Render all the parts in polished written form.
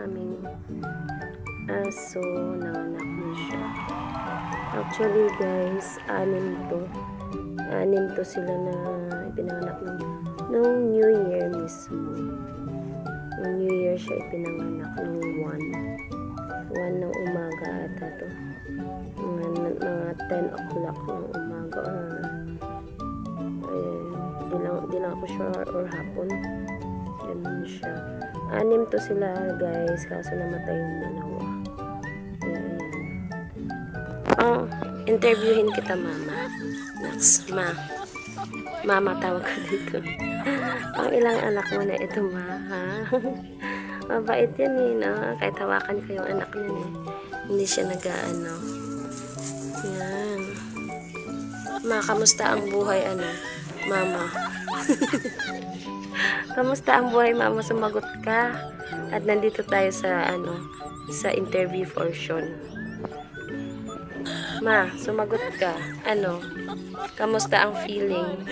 aming aso, nanganak na siya. Actually guys, anim to sila na ipinanganak nung New Year mismo. Nung New Year siya ipinanganak nung 1 ng umaga ata to. Mga 10 o'clock ng umaga di lang ako sure, or hapon. Ganun siya. 6 to sila guys, kaso namatay yung 2. Ayan. Interviewin kita mama. Next, mama tawag ka dito. Ang ilang anak mo na ito ma, ha? Mabait yan eh, no? Kahit hawakan ko yung anak niya eh. Hindi siya nag-ano. Yan. Ma, kamusta ang buhay, mama? Kamusta ang buhay, mama? Sumagot ka. At nandito tayo sa, sa interview portion. Ma, sumagot ka. Kamusta ang feeling?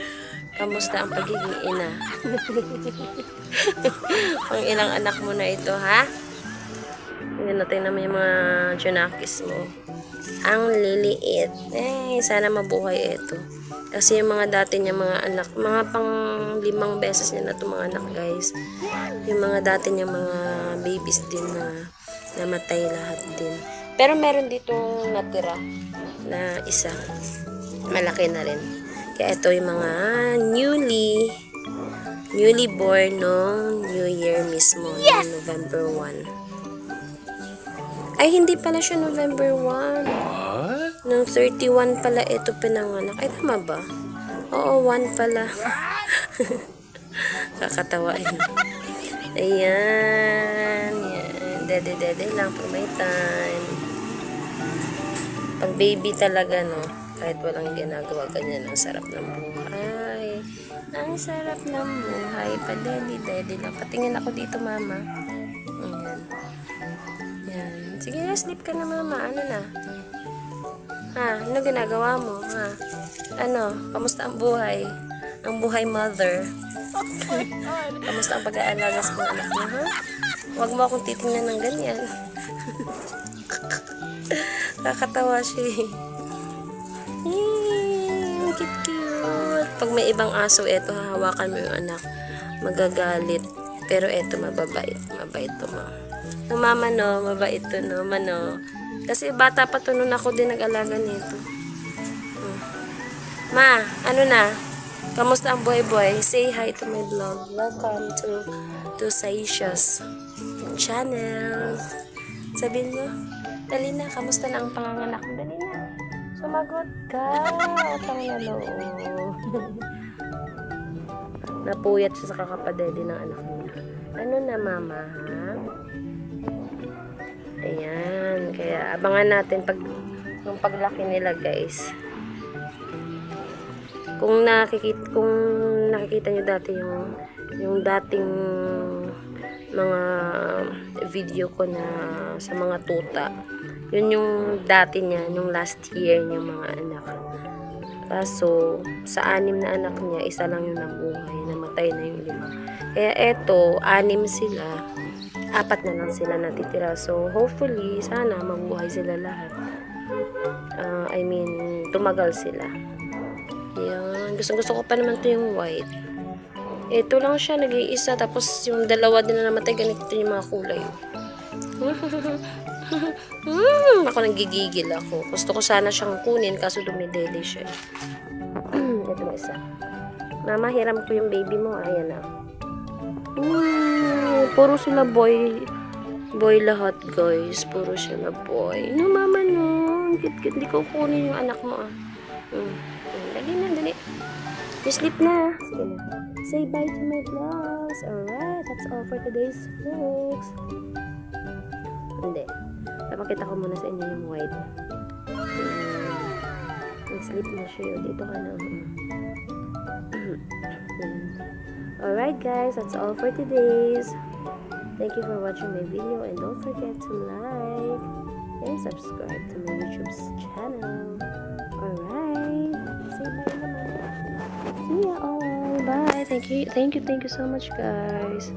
Kamusta ang pagiging ina? Ang ilang anak mo na ito, ha? Tingnan natin naman yung mga junakis mo. Ang liliit. Sana mabuhay ito. Kasi yung mga dati niya mga anak, mga pang 5 beses niya na itong mga anak, guys. Yung mga dati niya mga babies din na namatay lahat din. Pero meron dito natira na isa. Malaki na rin. Kaya ito yung mga newly born nung New Year mismo. Yes! November 1. Ay, hindi pala siya November 1. What? Nung 31 pala ito pinanganak. Ay, tama ba? Oo, 1 pala. Kakatawain. Ayan. Dede lang for my time. Pag baby talaga, no? Kahit walang ginagawa, ganyan. Ang sarap ng buhay. Ang sarap ng buhay. Padedi lang. Patingin ako dito, mama. Ayan. Yan. Sige na, sleep ka na, mama. Ano na? Ha? Ano ginagawa mo? Ha? Kamusta ang buhay? Ang buhay mother. Kamusta ang pag-aalaga sa mga anak mo, ha? Huwag mo akong titingnan ng ganyan. Kakatawa siya eh. Cute. Pag may ibang aso, eto, hahawakan mo yung anak. Magagalit. Pero eto, mababait. Mabait to, ma. No, mama, no. Mabait to, no. Mano. Kasi bata pa to nun ako din nag-alaga nito. Ma, ano na? Kamusta ang boy? Say hi to my vlog. Welcome to Saisha's channel. Sabihin mo, dali na. Kamusta na ang panganganak mo? Dali na. Sumagot ka. Utang na loob. Napuyat siya sa kakapadede ng anak niya. Ano na, mama, ha? Ayan. Kaya abangan natin yung paglaki nila, guys. Kung nakikita nyo dati yung dating mga video ko na sa mga tuta, yun yung dati niya, nung last year niya mga anak. Kaso, sa 6 na anak niya, isa lang yung nabuhay, namatay na yung 5. Kaya eto, 6 sila, 4 na lang sila natitira. So, hopefully, sana mabuhay sila lahat. Tumagal sila. Yan. Gusto ko pa naman to yung white. Ito lang siya, nag-iisa. Tapos yung 2 din na namatay, ganito yung mga kulay. Ako nanggigigil ako. Gusto ko sana siyang kunin, kaso dumidede siya. Ito na isa. Mama, hiram ko yung baby mo. Ayan na. Puro sila boy. Boy lahat, guys. Puro sila boy. No, mama, no. Kit-kit. Hindi ko kunin yung anak mo, Dali na, dali. You sleep na. Sige na. Say bye to my vlogs. Alright, that's all for today's vlogs. Hindi. Papakita ko muna sa inyo yung white. Nag-sleep na siya. Dito ka na. Alright guys, that's all for today's. Thank you for watching my video and don't forget to like and subscribe to my YouTube channel. Alright. Say bye naman. See ya all. Bye. Thank you so much guys.